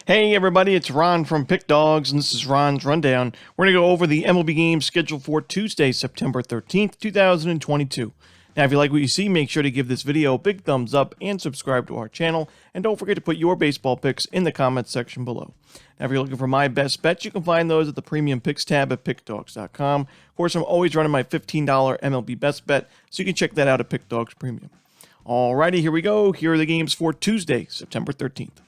Hey everybody, it's Ron from Pick Dawgz, and this is Ron's Rundown. We're going to go over the MLB games scheduled for Tuesday, September 13th, 2022. Now, if you like what you see, make sure to give this video a big thumbs up and subscribe to our channel, and don't forget to put your baseball picks in the comments section below. Now, if you're looking for my best bets, you can find those at the Premium Picks tab at Pickdawgz.com. Of course, I'm always running my $15 MLB best bet, so you can check that out at Pick Dawgz Premium. Alrighty, here we go. Here are the games for Tuesday, September 13th.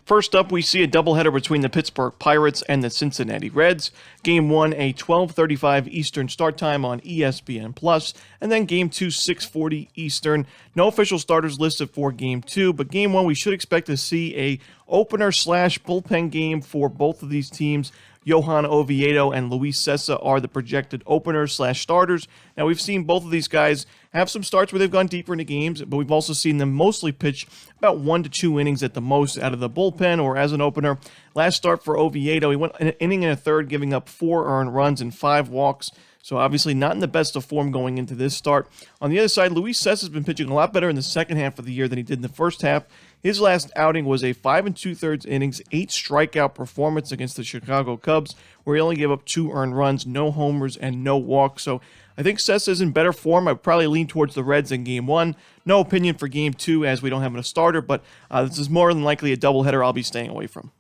First up, we see a doubleheader between the Pittsburgh Pirates and the Cincinnati Reds. Game 1, a 12:35 Eastern start time on ESPN+, and then Game 2, 6:40 Eastern. No official starters listed for Game 2, but Game 1, we should expect to see a opener/bullpen game for both of these teams. Johan Oviedo and Luis Cessa are the projected openers/starters. Now, we've seen both of these guys have some starts where they've gone deeper into games, but we've also seen them mostly pitch about 1 to 2 innings at the most out of the bullpen or as an opener. Last start for Oviedo, he went an inning and a third, giving up 4 earned runs and 5 walks. So obviously not in the best of form going into this start. On the other side, Luis Cessa has been pitching a lot better in the second half of the year than he did in the first half. His last outing was a 5 2/3 innings, 8 strikeout performance against the Chicago Cubs, where he only gave up 2 earned runs, no homers, and no walks. So I think Cessa is in better form. I'd probably lean towards the Reds in Game 1. No opinion for Game 2 as we don't have a starter, but this is more than likely a doubleheader I'll be staying away from.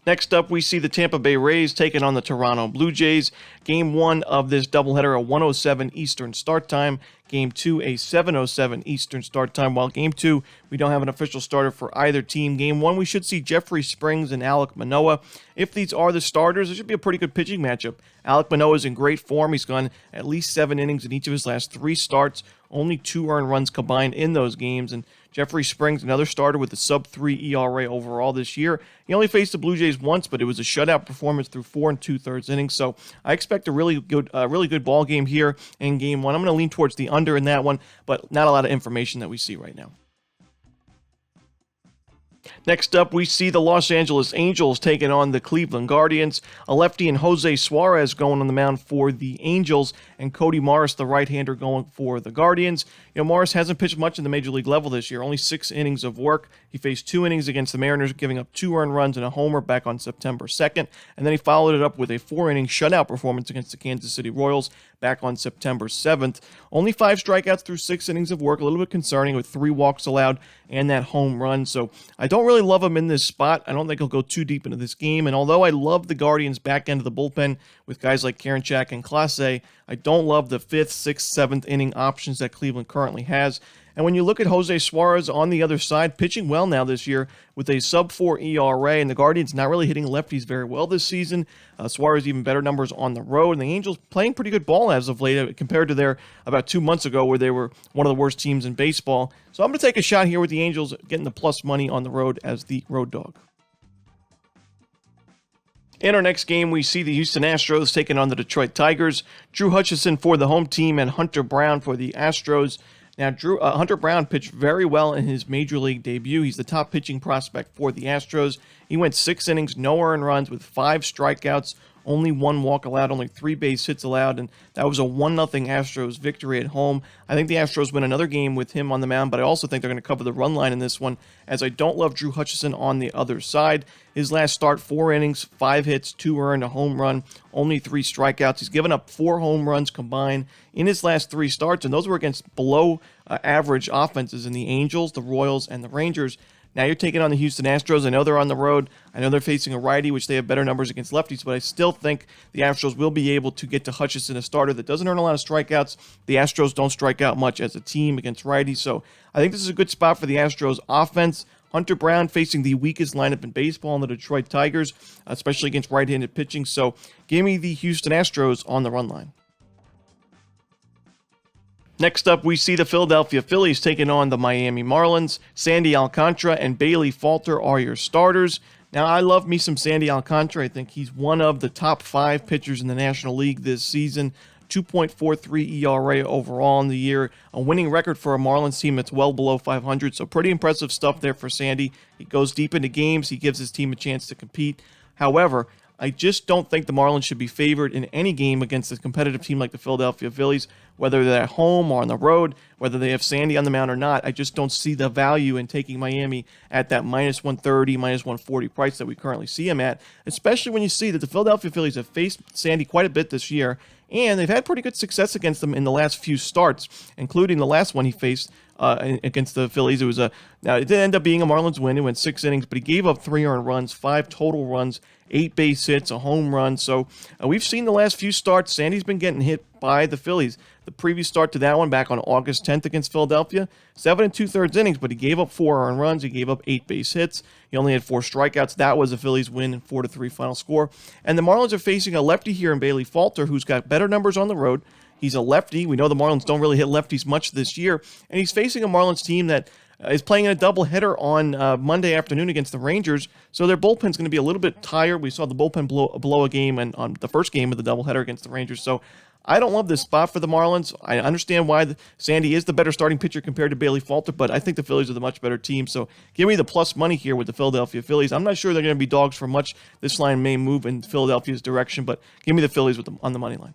Next up, we see the Tampa Bay Rays taking on the Toronto Blue Jays. Game 1 of this doubleheader, a 1:07 Eastern start time. Game 2, a 7:07 Eastern start time. While Game 2, we don't have an official starter for either team. Game 1, we should see Jeffrey Springs and Alek Manoah. If these are the starters, it should be a pretty good pitching matchup. Alek Manoah is in great form. He's gone at least 7 innings in each of his last 3 starts. Only 2 earned runs combined in those games. And Jeffrey Springs, another starter with a sub-3 ERA overall this year. He only faced the Blue Jays once, but it was a shutout performance through 4 2/3 innings. So I expect a really good ball game here in Game 1. I'm going to lean towards the under in that one, but not a lot of information that we see right now. Next up, we see the Los Angeles Angels taking on the Cleveland Guardians. A lefty and Jose Suarez going on the mound for the Angels, and Cody Morris, the right-hander, going for the Guardians. Morris hasn't pitched much in the major league level this year, only 6 innings of work. He faced 2 innings against the Mariners, giving up 2 earned runs and a homer back on September 2nd, and then he followed it up with a 4-inning shutout performance against the Kansas City Royals back on September 7th. Only 5 strikeouts through 6 innings of work, a little bit concerning with 3 walks allowed and that home run. So I don't really love him in this spot. I don't think he'll go too deep into this game. And although I love the Guardians' back end of the bullpen with guys like Karinchak and Clase, I don't love the 5th, 6th, 7th inning options that Cleveland currently has. And when you look at Jose Suarez on the other side, pitching well now this year with a sub-4 ERA, and the Guardians not really hitting lefties very well this season. Suarez even better numbers on the road, and the Angels playing pretty good ball as of late compared to their about 2 months ago where they were one of the worst teams in baseball. So I'm going to take a shot here with the Angels getting the plus money on the road as the road dog. In our next game, we see the Houston Astros taking on the Detroit Tigers. Drew Hutchison for the home team and Hunter Brown for the Astros. Now, Hunter Brown pitched very well in his major league debut. He's the top pitching prospect for the Astros. He went 6 innings, no earned runs with 5 strikeouts, only 1 walk allowed, only 3 base hits allowed, and that was a 1-0 Astros victory at home. I think the Astros win another game with him on the mound, but I also think they're going to cover the run line in this one, as I don't love Drew Hutchison on the other side. His last start, 4 innings, 5 hits, 2 earned, a home run, only 3 strikeouts. He's given up 4 home runs combined in his last 3 starts, and those were against below average offenses in the Angels, the Royals, and the Rangers. Now you're taking on the Houston Astros. I know they're on the road. I know they're facing a righty, which they have better numbers against lefties, but I still think the Astros will be able to get to Hutchison, a starter that doesn't earn a lot of strikeouts. The Astros don't strike out much as a team against righties, so I think this is a good spot for the Astros offense. Hunter Brown facing the weakest lineup in baseball in the Detroit Tigers, especially against right-handed pitching, so give me the Houston Astros on the run line. Next up, we see the Philadelphia Phillies taking on the Miami Marlins. Sandy Alcantara and Bailey Falter are your starters. Now, I love me some Sandy Alcantara. I think he's one of the top 5 pitchers in the National League this season. 2.43 ERA overall in the year. A winning record for a Marlins team that's well below 500. So pretty impressive stuff there for Sandy. He goes deep into games. He gives his team a chance to compete. However, I just don't think the Marlins should be favored in any game against a competitive team like the Philadelphia Phillies, whether they're at home or on the road, whether they have Sandy on the mound or not. I just don't see the value in taking Miami at that minus 130, minus 140 price that we currently see them at, especially when you see that the Philadelphia Phillies have faced Sandy quite a bit this year, and they've had pretty good success against them in the last few starts, including the last one he faced against the Phillies. Now it did end up being a Marlins win. It went 6 innings, but he gave up 3 earned runs, 5 total runs, 8 base hits, a home run. So we've seen the last few starts, Sandy's been getting hit by the Phillies. The previous start to that one back on August 10th against Philadelphia, 7 2/3 innings, but he gave up 4 earned runs. He gave up 8 base hits. He only had 4 strikeouts. That was a Phillies win, 4-3 final score. And the Marlins are facing a lefty here in Bailey Falter, who's got better numbers on the road. He's a lefty. We know the Marlins don't really hit lefties much this year. And he's facing a Marlins team that is playing in a doubleheader on Monday afternoon against the Rangers. So their bullpen's going to be a little bit tired. We saw the bullpen blow a game on the first game of the doubleheader against the Rangers. So I don't love this spot for the Marlins. I understand why Sandy is the better starting pitcher compared to Bailey Falter, but I think the Phillies are the much better team. So give me the plus money here with the Philadelphia Phillies. I'm not sure they're going to be dogs for much. This line may move in Philadelphia's direction, but give me the Phillies on the money line.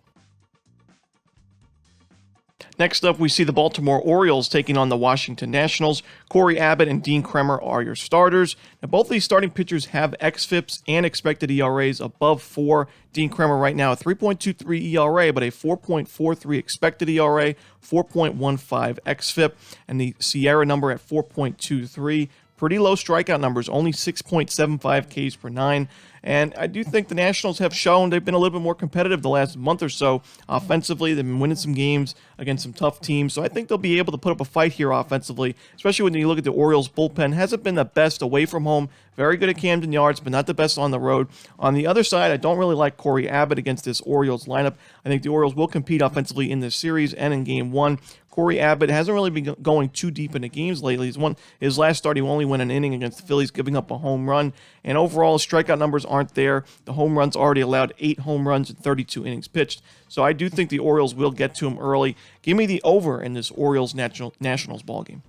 Next up, we see the Baltimore Orioles taking on the Washington Nationals. Corey Abbott and Dean Kremer are your starters. Now, both of these starting pitchers have xFIPs and expected ERAs above 4. Dean Kremer right now a 3.23 ERA, but a 4.43 expected ERA, 4.15 xFIP, and the Sierra number at 4.23. Pretty low strikeout numbers, only 6.75 Ks per 9. And I do think the Nationals have shown they've been a little bit more competitive the last month or so offensively. They've been winning some games against some tough teams. So I think they'll be able to put up a fight here offensively, especially when you look at the Orioles bullpen. Hasn't been the best away from home. Very good at Camden Yards, but not the best on the road. On the other side, I don't really like Corey Abbott against this Orioles lineup. I think the Orioles will compete offensively in this series and in Game 1. Corey Abbott hasn't really been going too deep into games lately. His last start, he only went an inning against the Phillies, giving up a home run. And overall, his strikeout numbers aren't there. The home runs already allowed 8 home runs in 32 innings pitched. So I do think the Orioles will get to him early. Give me the over in this Orioles Nationals ballgame.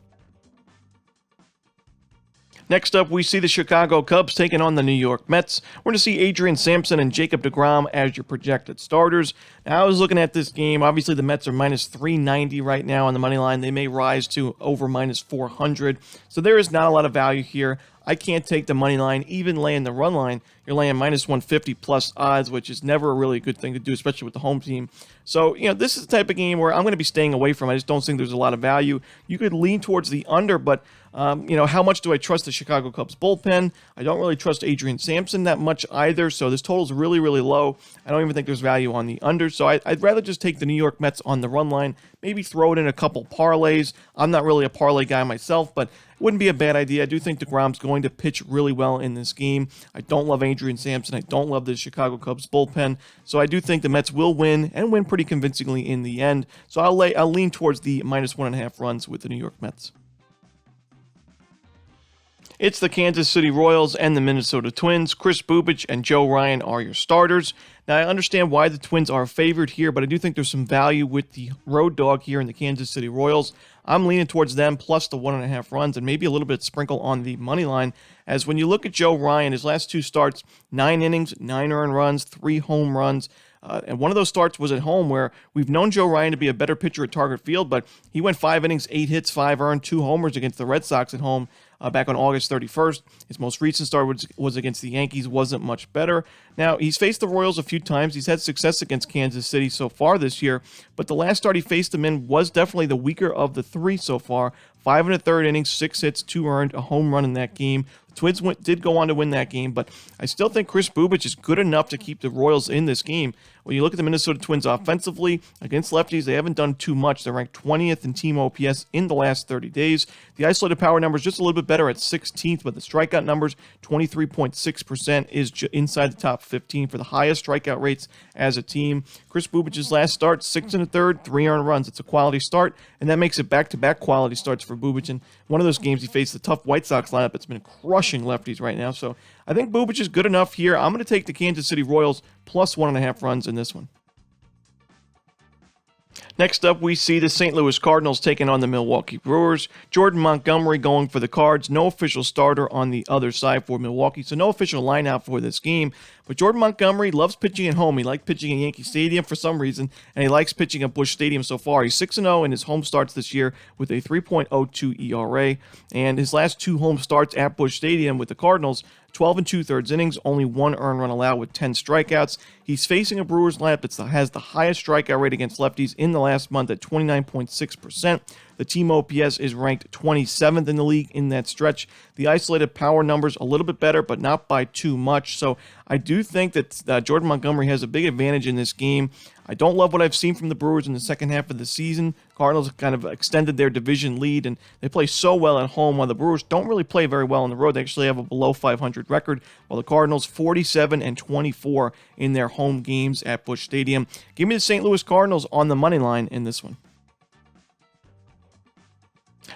Next up, we see the Chicago Cubs taking on the New York Mets. We're going to see Adrian Sampson and Jacob deGrom as your projected starters. Now, I was looking at this game. Obviously, the Mets are minus 390 right now on the money line. They may rise to over minus 400. So there is not a lot of value here. I can't take the money line, even laying the run line. You're laying minus 150 plus odds, which is never a really good thing to do, especially with the home team. So, this is the type of game where I'm going to be staying away from. I just don't think there's a lot of value. You could lean towards the under, but, how much do I trust the Chicago Cubs bullpen? I don't really trust Adrian Sampson that much either, so this total is really, really low. I don't even think there's value on the under, so I'd rather just take the New York Mets on the run line, maybe throw it in a couple parlays. I'm not really a parlay guy myself, but it wouldn't be a bad idea. I do think DeGrom's going to pitch really well in this game. I don't love Adrian Sampson. I don't love the Chicago Cubs bullpen. So I do think the Mets will win and win pretty convincingly in the end. So I'll lean towards the minus 1.5 runs with the New York Mets. It's the Kansas City Royals and the Minnesota Twins. Kris Bubic and Joe Ryan are your starters. Now, I understand why the Twins are favored here, but I do think there's some value with the road dog here in the Kansas City Royals. I'm leaning towards them plus the 1.5 runs and maybe a little bit sprinkle on the money line. As when you look at Joe Ryan, his last 2 starts, 9 innings, 9 earned runs, 3 home runs. And one of those starts was at home where we've known Joe Ryan to be a better pitcher at Target Field, but he went 5 innings, 8 hits, 5 earned, 2 homers against the Red Sox at home back on August 31st. His most recent start was against the Yankees, wasn't much better. Now, he's faced the Royals a few times. He's had success against Kansas City so far this year, but the last start he faced them in was definitely the weaker of the 3 so far. 5 1/3 innings, 6 hits, 2 earned, a home run in that game. The Twins did go on to win that game, but I still think Kris Bubic is good enough to keep the Royals in this game. When you look at the Minnesota Twins offensively, against lefties, they haven't done too much. They're ranked 20th in team OPS in the last 30 days. The isolated power number is just a little bit better at 16th, but the strikeout numbers, 23.6%, is inside the top 15 for the highest strikeout rates as a team. Kris Bubic's last start, 6 1/3, 3 earned runs. It's a quality start, and that makes it back-to-back quality starts for Bubic. And one of those games, he faced the tough White Sox lineup that's been crushing lefties right now. So I think Bubic is good enough here. I'm going to take the Kansas City Royals plus 1.5 runs in this one. Next up, we see the St. Louis Cardinals taking on the Milwaukee Brewers. Jordan Montgomery going for the Cards. No official starter on the other side for Milwaukee, so no official lineout for this game. But Jordan Montgomery loves pitching at home. He liked pitching at Yankee Stadium for some reason, and he likes pitching at Busch Stadium so far. He's 6-0 in his home starts this year with a 3.02 ERA, and his last 2 home starts at Busch Stadium with the Cardinals, 12 2/3 innings, only 1 earned run allowed with 10 strikeouts. He's facing a Brewers lineup that has the highest strikeout rate against lefties in the last month at 29.6%. The team OPS is ranked 27th in the league in that stretch. The isolated power numbers a little bit better, but not by too much. So I do think that Jordan Montgomery has a big advantage in this game. I don't love what I've seen from the Brewers in the second half of the season. Cardinals kind of extended their division lead, and they play so well at home, while the Brewers don't really play very well on the road. They actually have a below 500 record, while the Cardinals 47-24 in their home games at Busch Stadium. Give me the St. Louis Cardinals on the money line in this one.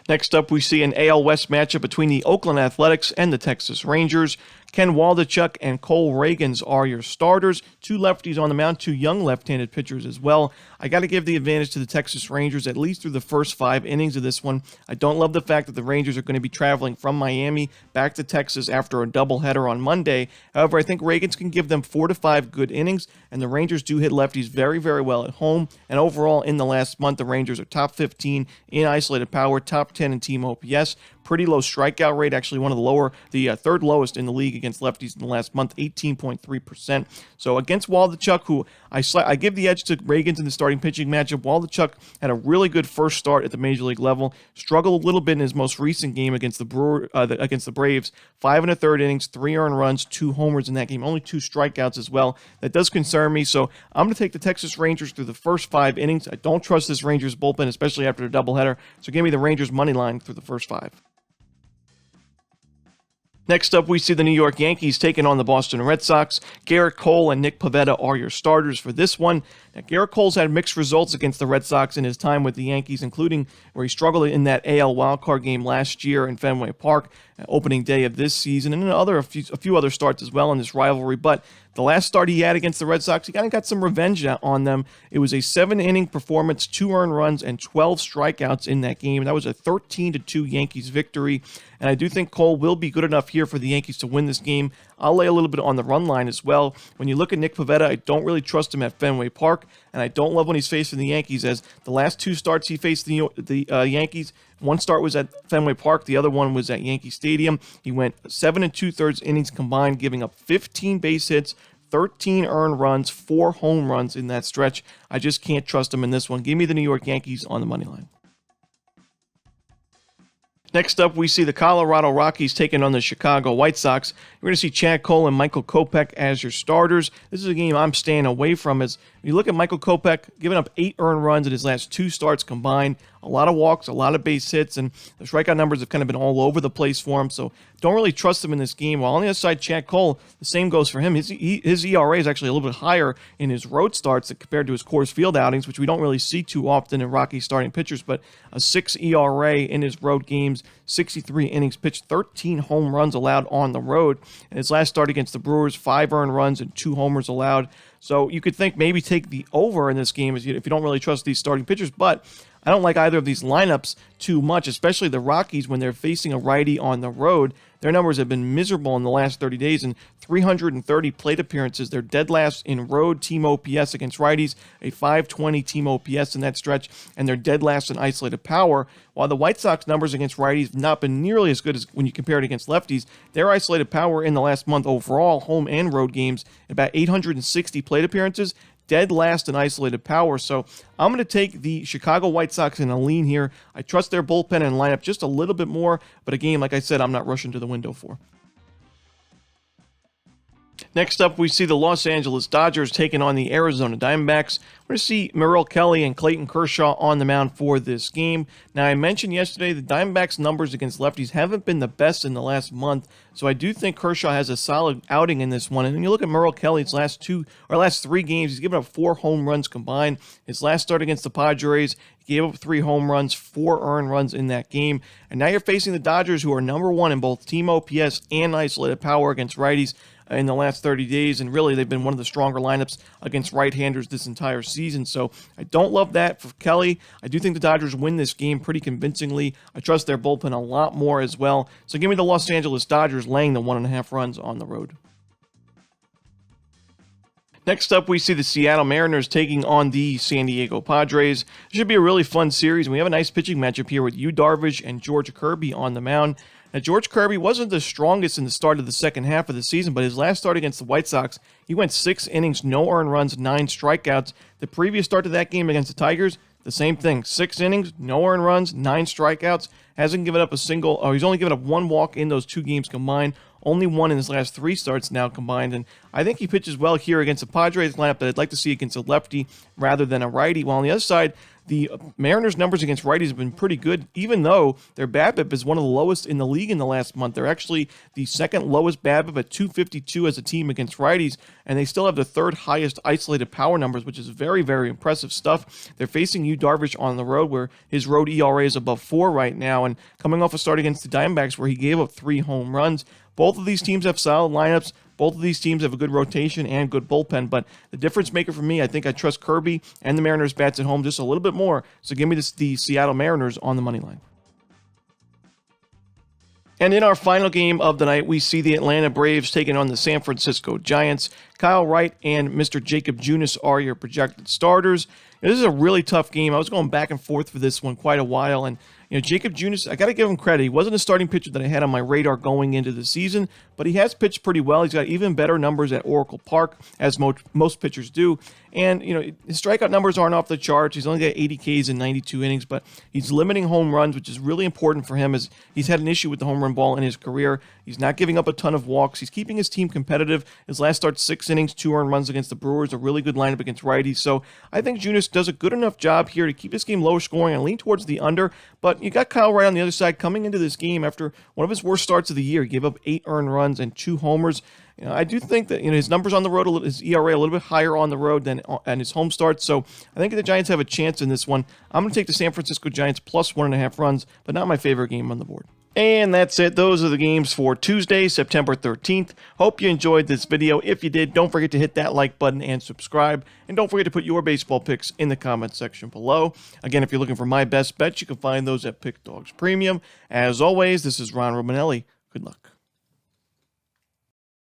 Next up, we see an AL West matchup between the Oakland Athletics and the Texas Rangers. Ken Waldichuk and Cole Ragans are your starters. 2 lefties on the mound, 2 young left-handed pitchers as well. I got to give the advantage to the Texas Rangers at least through the first 5 innings of this one. I don't love the fact that the Rangers are going to be traveling from Miami back to Texas after a doubleheader on Monday. However, I think Ragans can give them 4 to 5 good innings, and the Rangers do hit lefties very, very well at home. And overall, in the last month, the Rangers are top 15 in isolated power, top 10 in team OPS. Pretty low strikeout rate, actually one of the third lowest in the league against lefties in the last month, 18.3%. So against Waldichuk, who I give the edge to Ragans in the starting pitching matchup. Waldichuk had a really good first start at the major league level, struggled a little bit in his most recent game against the Braves. 5 1/3 innings, 3 earned runs, 2 homers in that game, only 2 strikeouts as well. That does concern me, so I'm going to take the Texas Rangers through the first 5 innings. I don't trust this Rangers bullpen, especially after a doubleheader, so give me the Rangers money line through the first 5. Next up, we see the New York Yankees taking on the Boston Red Sox. Garrett Cole and Nick Pivetta are your starters for this one. Now, Garrett Cole's had mixed results against the Red Sox in his time with the Yankees, including where he struggled in that AL wildcard game last year in Fenway Park, opening day of this season, and a few other starts as well in this rivalry. But the last start he had against the Red Sox, he kind of got some revenge on them. It was a 7-inning performance, 2 earned runs, and 12 strikeouts in that game. That was a 13-2 Yankees victory, and I do think Cole will be good enough here for the Yankees to win this game. I'll lay a little bit on the run line as well. When you look at Nick Pivetta, I don't really trust him at Fenway Park, and I don't love when he's facing the Yankees, as the last 2 starts he faced the Yankees, one start was at Fenway Park, the other one was at Yankee Stadium. He went 7 2/3 innings combined, giving up 15 base hits, 13 earned runs, 4 home runs in that stretch. I just can't trust him in this one. Give me the New York Yankees on the money line. Next up, we see the Colorado Rockies taking on the Chicago White Sox. We're going to see Chad Cole and Michael Kopech as your starters. This is a game I'm staying away from, as you look at Michael Kopech, giving up 8 earned runs in his last 2 starts combined. A lot of walks, a lot of base hits, and the strikeout numbers have kind of been all over the place for him, so don't really trust him in this game. While on the other side, Chad Cole, the same goes for him. His ERA is actually a little bit higher in his road starts compared to his Coors Field outings, which we don't really see too often in Rockies starting pitchers, but a 6 ERA in his road games, 63 innings pitched, 13 home runs allowed on the road. And his last start against the Brewers, 5 earned runs and 2 homers allowed. So you could think maybe take the over in this game if you don't really trust these starting pitchers, but I don't like either of these lineups too much, especially the Rockies when they're facing a righty on the road. Their numbers have been miserable in the last 30 days. In 330 plate appearances, they're dead last in road team OPS against righties, a 520 team OPS in that stretch, and they're dead last in isolated power. While the White Sox numbers against righties have not been nearly as good as when you compare it against lefties, their isolated power in the last month overall, home and road games, about 860 plate appearances, dead last in isolated power. So I'm going to take the Chicago White Sox in a lean here. I trust their bullpen and lineup just a little bit more, but a game, like I said, I'm not rushing to the window for. Next up, we see the Los Angeles Dodgers taking on the Arizona Diamondbacks. We're going to see Merrill Kelly and Clayton Kershaw on the mound for this game. Now, I mentioned yesterday the Diamondbacks' numbers against lefties haven't been the best in the last month, so I do think Kershaw has a solid outing in this one. And when you look at Merrill Kelly's last 3 games, he's given up 4 home runs combined. His last start against the Padres, he gave up 3 home runs, 4 earned runs in that game. And now you're facing the Dodgers, who are number 1 in both team OPS and isolated power against righties in the last 30 days, and really they've been one of the stronger lineups against right-handers this entire season. So I don't love that for Kelly. I do think the Dodgers win this game pretty convincingly. I trust their bullpen a lot more as well. So give me the Los Angeles Dodgers laying the 1.5 runs on the road. Next up, we see the Seattle Mariners taking on the San Diego Padres. It should be a really fun series. We have a nice pitching matchup here with Yu Darvish and George Kirby on the mound. Now, George Kirby wasn't the strongest in the start of the second half of the season, but his last start against the White Sox, he went 6 innings, no earned runs, 9 strikeouts. The previous start to that game against the Tigers, the same thing. 6 innings, no earned runs, 9 strikeouts. Hasn't given up a single, he's only given up 1 walk in those 2 games combined. Only 1 in his last 3 starts now combined. And I think he pitches well here against the Padres lineup that I'd like to see against a lefty rather than a righty. While on the other side, the Mariners' numbers against righties have been pretty good, even though their BABIP is one of the lowest in the league in the last month. They're actually the second lowest BABIP at 252 as a team against righties, and they still have the 3rd highest isolated power numbers, which is very, very impressive stuff. They're facing Yu Darvish on the road, where his road ERA is above 4 right now, and coming off a start against the Diamondbacks where he gave up 3 home runs. Both of these teams have solid lineups. Both of these teams have a good rotation and good bullpen, but the difference maker for me, I think I trust Kirby and the Mariners bats at home just a little bit more. So give me the Seattle Mariners on the money line. And in our final game of the night, we see the Atlanta Braves taking on the San Francisco Giants. Kyle Wright and Mr. Jacob Junis are your projected starters. This is a really tough game. I was going back and forth for this one quite a while, and Jacob Junis, I got to give him credit. He wasn't a starting pitcher that I had on my radar going into the season, but he has pitched pretty well. He's got even better numbers at Oracle Park, as most pitchers do. And, his strikeout numbers aren't off the charts. He's only got 80 Ks in 92 innings, but he's limiting home runs, which is really important for him as he's had an issue with the home run ball in his career. He's not giving up a ton of walks. He's keeping his team competitive. His last start, 6 innings, 2 earned runs against the Brewers, a really good lineup against righties. So I think Junis does a good enough job here to keep this game lower scoring and lean towards the under. But you got Kyle Wright on the other side coming into this game after one of his worst starts of the year. He gave up 8 earned runs and 2 homers. I do think that his numbers on the road, his ERA a little bit higher on the road than at his home start. So I think the Giants have a chance in this one. I'm going to take the San Francisco Giants plus 1.5 runs, but not my favorite game on the board. And that's it. Those are the games for Tuesday, September 13th. Hope you enjoyed this video. If you did, don't forget to hit that like button and subscribe. And don't forget to put your baseball picks in the comments section below. Again, if you're looking for my best bets, you can find those at Pick Dawgz Premium. As always, this is Ron Romanelli. Good luck.